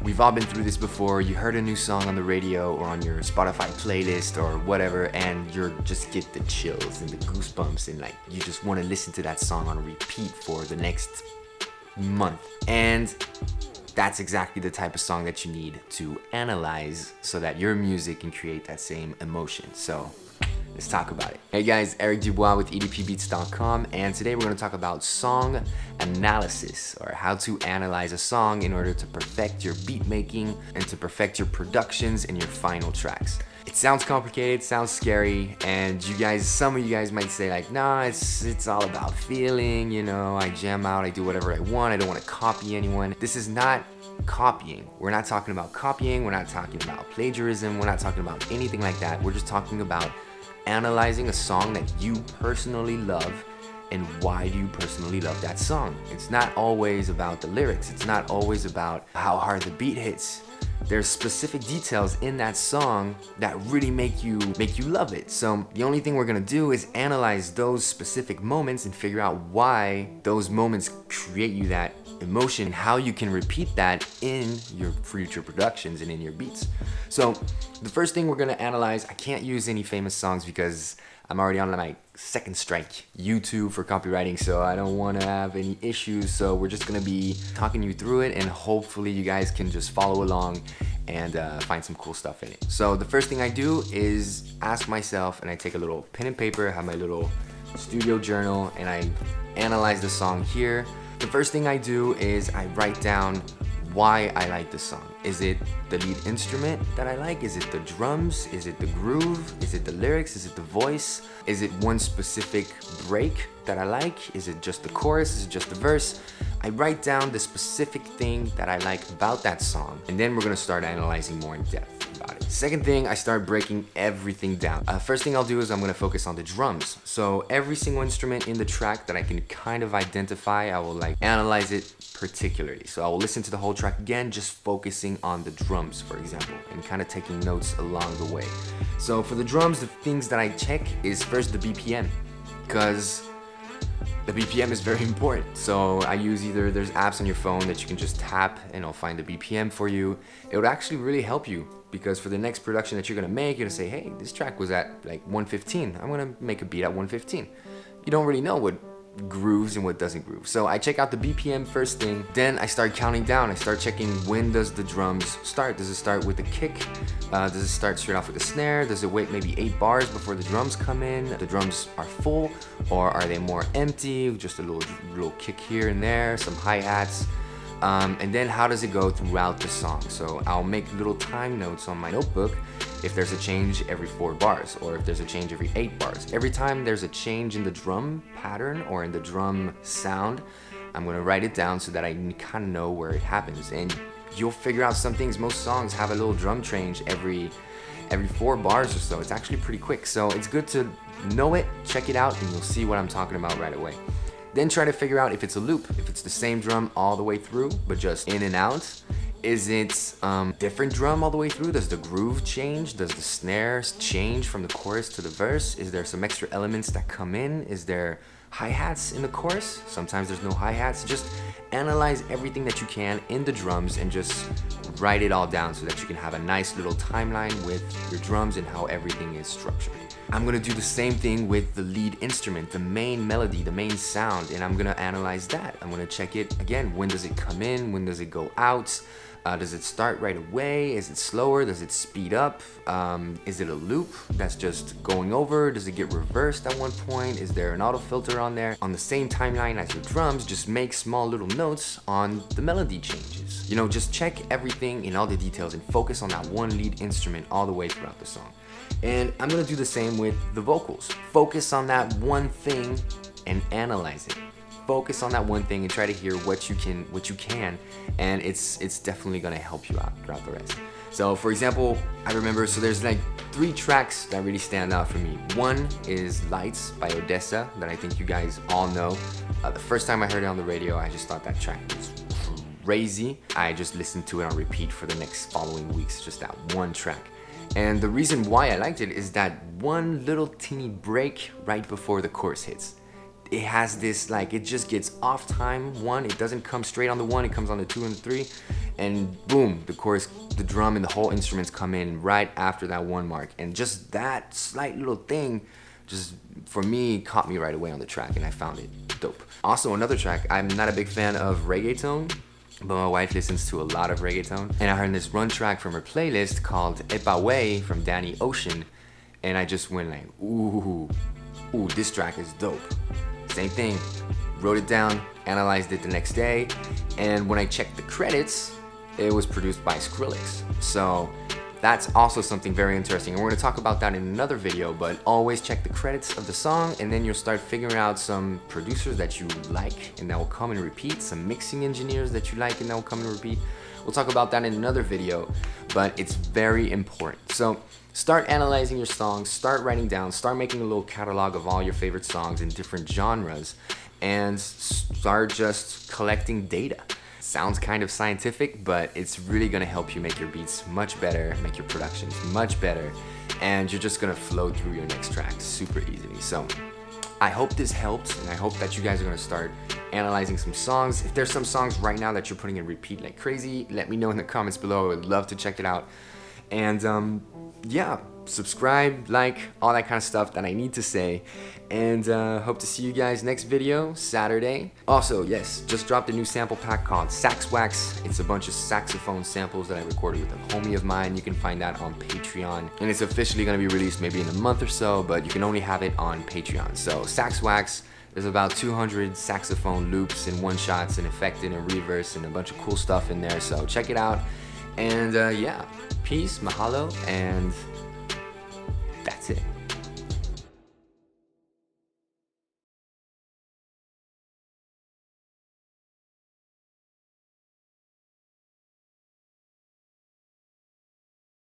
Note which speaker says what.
Speaker 1: We've all been through this before. You heard a new song on the radio or on your Spotify playlist or whatever, and you just get the chills and the goosebumps, and like you just want to listen to that song on repeat for the next month. And that's exactly the type of song that you need to analyze so that your music can create that same emotion. So let's talk about it. Hey guys, Eric Dubois with EDP-Beats.com, and today we're going to talk about song analysis, or how to analyze a song in order to perfect your beat making and to perfect your productions and your final tracks. It sounds complicated, sounds scary, and some of you guys might say like, nah, it's all about feeling, you know, I jam out, I do whatever I want, I don't want to copy anyone. This is not copying. We're not talking about copying, we're not talking about plagiarism, we're not talking about anything like that. We're just talking about analyzing a song that you personally love, and why do you personally love that song. It's not always about the lyrics, it's not always about how hard the beat hits. There's specific details in that song that really make you love it. So the only thing we're gonna do is analyze those specific moments and figure out why those moments create you that emotion and how you can repeat that in your future productions and in your beats. So the first thing we're gonna analyze, I can't use any famous songs because I'm already on my second strike YouTube for copywriting, so I don't want to have any issues. So we're just gonna be talking you through it, and hopefully you guys can just follow along and find some cool stuff in it. So the first thing I do is ask myself, and I take a little pen and paper, I have my little studio journal, and I analyze the song here. The first thing I do is I write down why I like the song. Is it the lead instrument that I like? Is it the drums? Is it the groove? Is it the lyrics? Is it the voice? Is it one specific break that I like? Is it just the chorus? Is it just the verse? I write down the specific thing that I like about that song, and then we're gonna start analyzing more in depth about it. Second thing, I start breaking everything down. First thing I'll do is I'm gonna focus on the drums. So every single instrument in the track that I can kind of identify, I will like analyze it particularly. So I will listen to the whole track again, just focusing on the drums, for example, and kind of taking notes along the way. So for the drums, the things that I check is first the BPM, because the BPM is very important. So I use there's apps on your phone that you can just tap and it'll find the BPM for you. It would actually really help you, because for the next production that you're gonna make, you're gonna say, hey, this track was at like 115. I'm gonna make a beat at 115. You don't really know what grooves and what doesn't groove. So I check out the BPM first thing, then I start counting down. I start checking, when does the drums start? Does it start with the kick? Does it start straight off with the snare? Does it wait maybe 8 bars before the drums come in? The drums are full, or are they more empty? Just a little kick here and there, some hi-hats. And then how does it go throughout the song? So I'll make little time notes on my notebook if there's a change every 4 bars, or if there's a change every 8 bars. Every time there's a change in the drum pattern or in the drum sound, I'm gonna write it down so that I kind of know where it happens. And you'll figure out some things. Most songs have a little drum change every 4 bars or so. It's actually pretty quick. So it's good to know it, check it out, and you'll see what I'm talking about right away. Then try to figure out if it's a loop, if it's the same drum all the way through, but just in and out. Is it different drum all the way through? Does the groove change? Does the snare change from the chorus to the verse? Is there some extra elements that come in? Is there hi-hats in the chorus? Sometimes there's no hi-hats. Just analyze everything that you can in the drums and just write it all down so that you can have a nice little timeline with your drums and how everything is structured. I'm gonna do the same thing with the lead instrument, the main melody, the main sound, and I'm gonna analyze that. I'm gonna check it again. When does it come in? When does it go out? Does it start right away? Is it slower? Does it speed up? Is it a loop that's just going over? Does it get reversed at one point? Is there an auto filter on there? On the same timeline as your drums, just make small little notes on the melody changes. You know, just check everything in all the details and focus on that one lead instrument all the way throughout the song. And I'm gonna do the same with the vocals. Focus on that one thing and analyze it. Focus on that one thing and try to hear what you can, and it's definitely gonna help you out throughout the rest. So for example, I remember, so there's like 3 tracks that really stand out for me. One is Lights by Odessa, that I think you guys all know. The first time I heard it on the radio, I just thought that track was crazy. I just listened to it on repeat for the next following weeks, just that one track. And the reason why I liked it is that one little teeny break right before the chorus hits. It has this, like, it just gets off time 1. It doesn't come straight on the 1, it comes on the 2 and 3. and boom, the chorus, the drum and the whole instruments come in right after that 1 mark. And just that slight little thing just, for me, caught me right away on the track, and I found it dope. Also, another track, I'm not a big fan of reggaeton, but my wife listens to a lot of reggaeton, and I heard this run track from her playlist called Epa Way from Danny Ocean, and I just went like, ooh, this track is dope. Same thing, wrote it down, analyzed it the next day, and when I checked the credits, it was produced by Skrillex. So that's also something very interesting, and we're going to talk about that in another video, but always check the credits of the song, and then you'll start figuring out some producers that you like and that will come and repeat, some mixing engineers that you like and that will come and repeat. We'll talk about that in another video, but it's very important. So start analyzing your songs, start writing down, start making a little catalog of all your favorite songs in different genres, and start just collecting data. Sounds kind of scientific, but it's really gonna help you make your beats much better, make your productions much better, and you're just gonna flow through your next track super easily. So I hope this helped, and I hope that you guys are gonna start analyzing some songs. If there's some songs right now that you're putting in repeat like crazy, let me know in the comments below. I would love to check it out. And yeah, subscribe, like, all that kind of stuff that I need to say, and hope to see you guys next video, Saturday. Also, yes, just dropped a new sample pack called Sax Wax. It's a bunch of saxophone samples that I recorded with a homie of mine. You can find that on Patreon, and it's officially going to be released maybe in a month or so, but you can only have it on Patreon. So Sax Wax, there's about 200 saxophone loops and one-shots and effected and reverse and a bunch of cool stuff in there, so check it out. And yeah, peace, mahalo, and that's it.